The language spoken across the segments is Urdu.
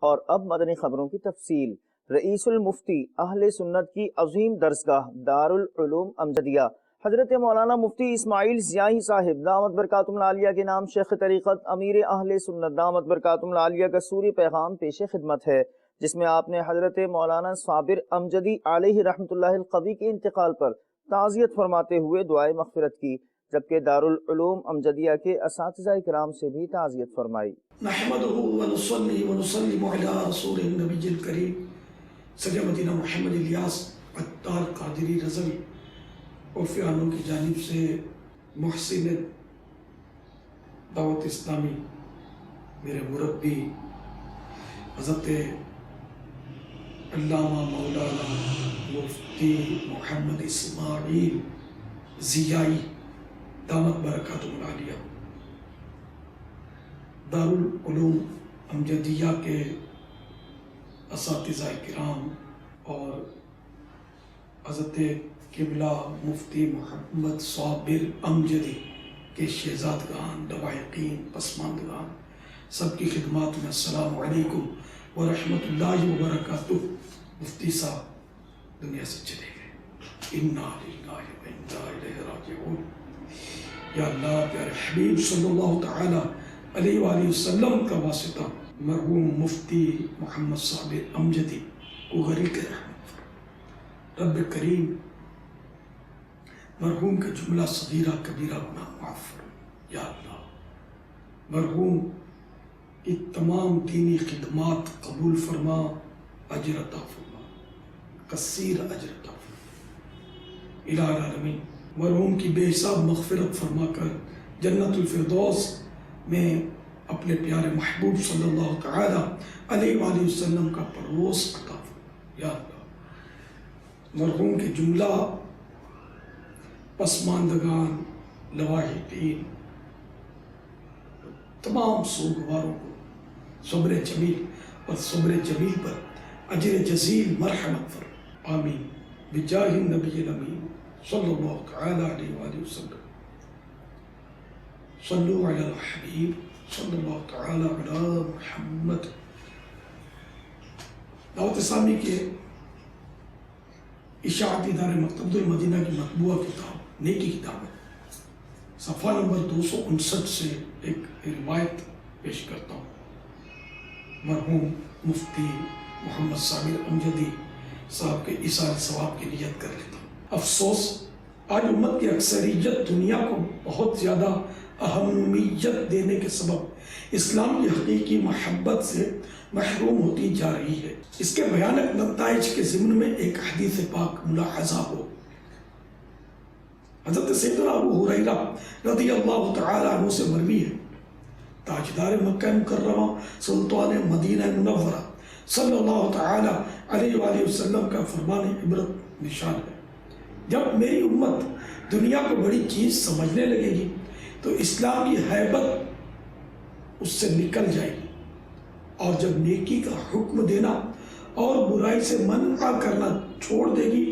اور اب مدنی خبروں کی تفصیل۔ رئیس المفتی اہل سنت کی عظیم درسگاہ دارالعلوم امجدیہ حضرت مولانا مفتی اسماعیل ضیائی صاحب دامت برکاتہم العالیہ کے نام شیخ طریقت امیر اہل سنت دامت برکاتہم العالیہ کا سوری پیغام پیش خدمت ہے، جس میں آپ نے حضرت مولانا صابر امجدی علیہ رحمۃ اللہ القوی کے انتقال پر تعزیت فرماتے ہوئے دعائے مغفرت کی، جبکہ دارالعلوم امجدیہ کے اساتذہ کرام سے بھی تعزیت فرمائی۔ نحمدہ ونصلی ونسلم علی رسول النبی الکریم سید مدینہ محمد الیاس عطار قادری رضوی عرف عاموں کی جانب سے محسن دعوت اسلامی میرے مربی حضرت علامہ مولانا مفتی محمد اسماعیل ضیائی دامت برکاتہم العالیہ دارالعلوم امجدیہ کے اساتذہ کرام اور حضرت قبلہ مفتی محمد صابر امجدی کے شہزادگان، لواحقین، پسماندگان، سب کی خدمات میں السلام علیکم ورحمۃ اللہ وبرکاتہ۔ مفتی صاحب دنیا سے چلے گئے، انا للہ و انا الیہ راجعون۔ یا اللہ پیارے حبیب صلی اللہ تعالی علیہ وآلہ وسلم کا واسطہ مرحوم مفتی محمد صابر امجدی کو غریق رحمت فرما۔ رب کریم مرحوم کا جملہ صغیرہ کبیرہ گناہ معاف فرما۔ یا اللہ مرحوم کی تمام دینی خدمات قبول فرما، اجر عطا فرما، کثیر اجر عطا فرما۔ الہ العالمین مرحوم کی بے حساب مغفرت فرما کر جنت الفردوس میں اپنے پیارے محبوب صلی اللہ تعالی علیہ وآلہ وسلم کا پروس عطا فرما۔ یا اللہ مرحوم کے جملہ پسماندگان، لواحقین، تمام سوگواروں کو صبر جمیل اور صبر جمیل پر اجر جزیل مرحمت فرما، آمین بجاہ النبی الامین صلی اللہ تعالی علیہ وآلہ وسلم۔ صلو علی الحبیب صلی اللہ تعالی علی محمد۔ دعوت اسلامی کے اشاعتی ادارے مکتبۃ المدینہ کی مطبوعہ کتاب نیکی کی دعوت صفحہ نمبر 259 سے ایک روایت پیش کرتا ہوں۔ مرحوم مفتی محمد صابر امجدی صاحب کے ایثار ثواب کی نیت کر لیتا ہوں۔ افسوس آج امت کی اکثریت دنیا کو بہت زیادہ اہمیت دینے کے سبب اسلام کی حقیقی محبت سے محروم ہوتی جا رہی ہے۔ اس کے بھیانک نتائج کے ضمن میں ایک حدیث پاک ملاحظہ ہو۔ حضرت سیدنا ابو ہریرہ رضی اللہ تعالی عنہ سے مروی ہے، تاجدار مکہ مکرمہ سلطان مدینہ منورہ صلی اللہ تعالی علیہ وآلہ وسلم کا فرمان عبرت نشان ہے، جب میری امت دنیا کو بڑی چیز سمجھنے لگے گی تو اسلام کی ہیبت اس سے نکل جائے گی، اور جب نیکی کا حکم دینا اور برائی سے منع کرنا چھوڑ دے گی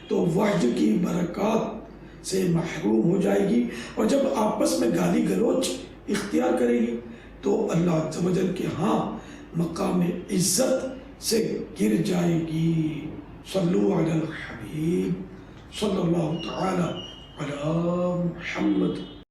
تو وحی کی برکات سے محروم ہو جائے گی، اور جب آپس میں گالی گلوچ اختیار کرے گی تو اللہ عز و جل کے ہاں مقام عزت سے گر جائے گی۔ صلو علی الحبیب صلی اللہ تعالی علی محمد۔